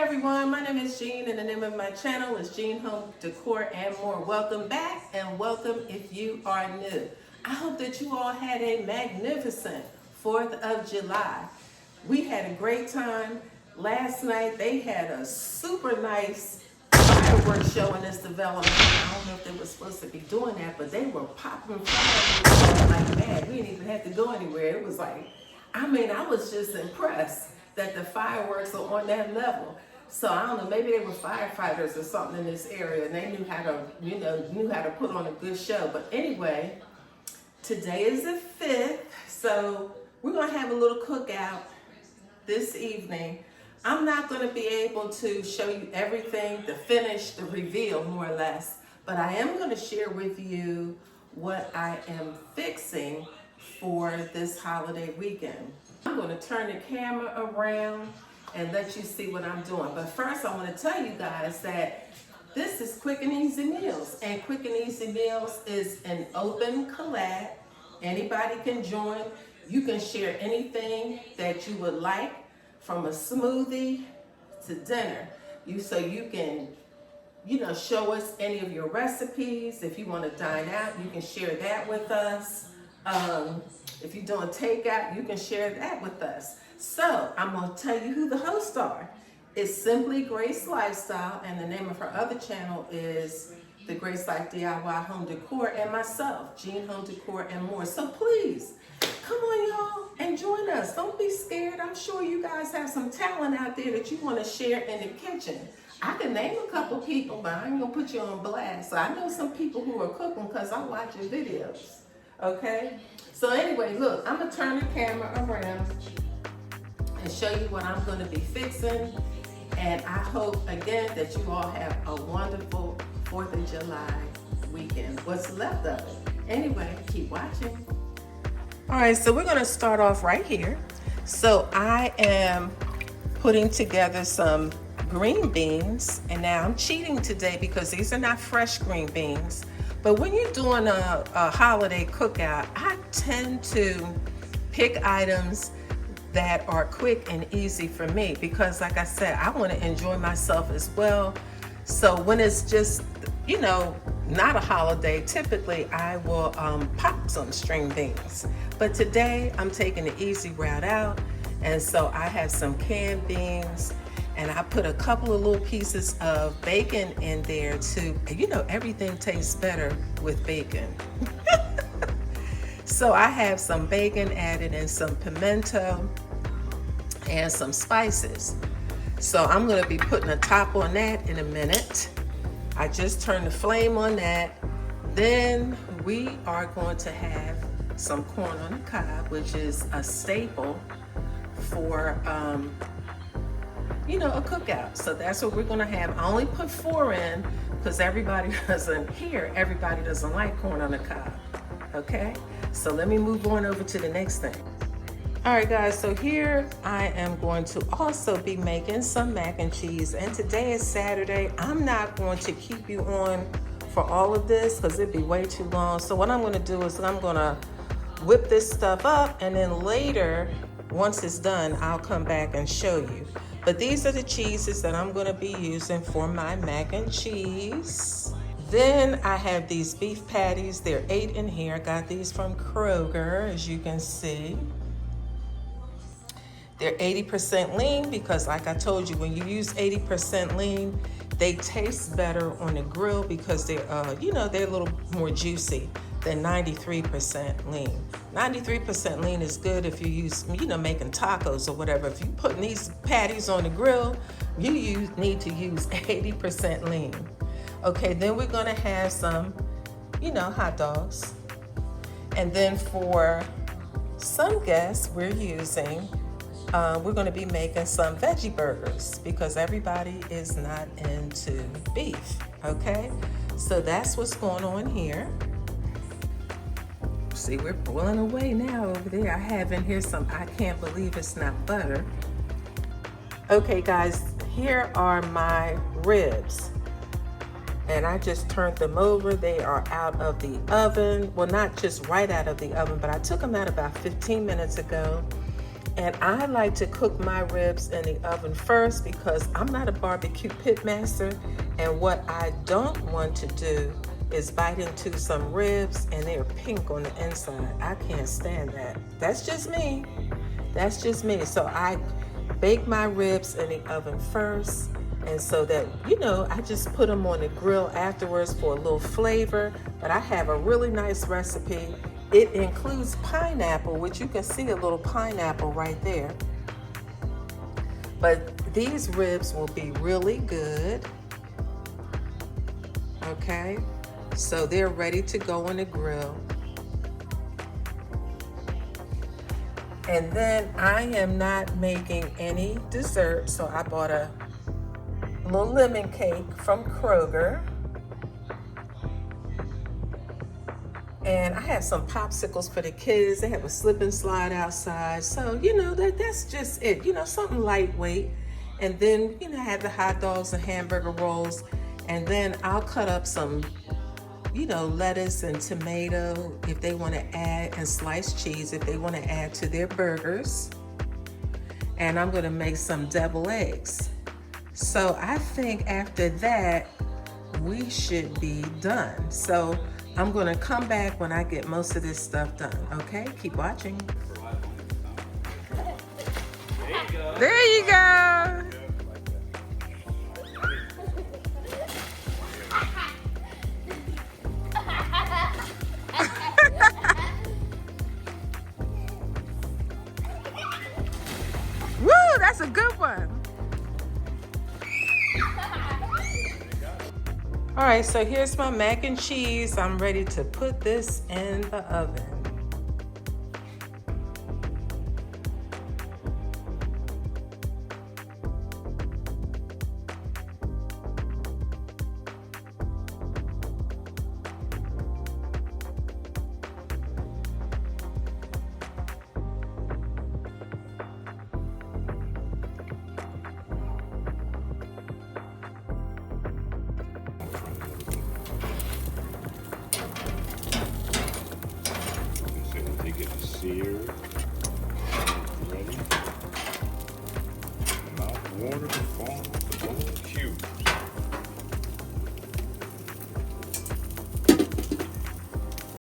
everyone, my name is Jean and the name of my channel is Jean Home Decor and More. Welcome back and welcome if you are new. I hope that you all had a magnificent 4th of July. We had a great time. Last night they had a super nice fireworks show in this development. I don't know if they were supposed to be doing that, but they were popping fireworks like mad. We didn't even have to go anywhere. It was like, I was just impressed that the fireworks are on that level. So I don't know, maybe they were firefighters or something in this area and they knew how to put on a good show. But anyway, today is the 5th, so we're gonna have a little cookout this evening. I'm not gonna be able to show you everything, the finish, the reveal more or less, but I am gonna share with you what I am fixing for this holiday weekend. I'm going to turn the camera around and let you see what I'm doing. But first, I want to tell you guys that this is Quick and Easy Meals. And Quick and Easy Meals is an open collab. Anybody can join. You can share anything that you would like, from a smoothie to dinner. So you can, show us any of your recipes. If you want to dine out, you can share that with us. If you're doing takeout, you can share that with us. So I'm going to tell you who the hosts are. It's Simply Grace Lifestyle, and the name of her other channel is The Grace Life DIY Home Decor, and myself, Jean Home Decor and More. So please, come on y'all and join us. Don't be scared. I'm sure you guys have some talent out there that you want to share in the kitchen. I can name a couple people, but I ain't going to put you on blast. So I know some people who are cooking because I watch your videos. Okay? So anyway, look, I'm going to turn the camera around and show you what I'm going to be fixing. And I hope, again, that you all have a wonderful 4th of July weekend. What's left of it. Anyway, keep watching. All right, so we're going to start off right here. So I am putting together some green beans. And now I'm cheating today because these are not fresh green beans. But when you're doing a holiday cookout, I tend to pick items that are quick and easy for me because, like I said, I want to enjoy myself as well. So when it's just, not a holiday, typically I will pop some string beans. But today I'm taking the easy route out. And so I have some canned beans. And I put a couple of little pieces of bacon in there too. Everything tastes better with bacon. So I have some bacon added and some pimento and some spices. So I'm gonna be putting a top on that in a minute. I just turned the flame on that. Then we are going to have some corn on the cob, which is a staple for a cookout. So that's what we're gonna have. I only put 4 in because everybody doesn't like corn on the cob. Okay, so let me move on over to the next thing. All right guys, so here I am going to also be making some mac and cheese, and today is Saturday. I'm not going to keep you on for all of this because it'd be way too long. So what I'm going to do is I'm going to whip this stuff up, and then later, once it's done, I'll come back and show you. But these are the cheeses that I'm going to be using for my mac and cheese. Then I have these beef patties. They're 8 in here. I got these from Kroger, as you can see. They're 80% lean because, like I told you, when you use 80% lean, they taste better on the grill because they're, they're a little more juicy than 93% lean. 93% lean is good if you use, making tacos or whatever. If you're putting these patties on the grill, you need to use 80% lean. Okay, then we're gonna have some, hot dogs. And then for some guests, we're gonna be making some veggie burgers because everybody is not into beef, okay? So that's what's going on here. See, we're boiling away now over there. I have in here some, I can't believe it's not butter. Okay guys, here are my ribs. And I just turned them over. They are out of the oven. Well, not just right out of the oven, but I took them out about 15 minutes ago. And I like to cook my ribs in the oven first because I'm not a barbecue pit master. And what I don't want to do is bite into some ribs and they're pink on the inside. I can't stand that. That's just me. That's just me. So I bake my ribs in the oven first. And so that, you know, I just put them on the grill afterwards for a little flavor. But I have a really nice recipe. It includes pineapple, which you can see a little pineapple right there. But these ribs will be really good. Okay, so they're ready to go on the grill. And then I am not making any dessert, so I bought a little lemon cake from Kroger. And I had some popsicles for the kids. They have a slip and slide outside. So, you know, that's just it. You know, something lightweight. And then, you know, I had the hot dogs and hamburger rolls. And then I'll cut up some, you know, lettuce and tomato if they want to add, and sliced cheese if they want to add to their burgers. And I'm going to make some deviled eggs. So I think after that, we should be done. So I'm going to come back when I get most of this stuff done. Okay, keep watching. There you go. Woo, that's a good one. All right, so here's my mac and cheese. I'm ready to put this in the oven. Seared, ready. Mouth water to fall.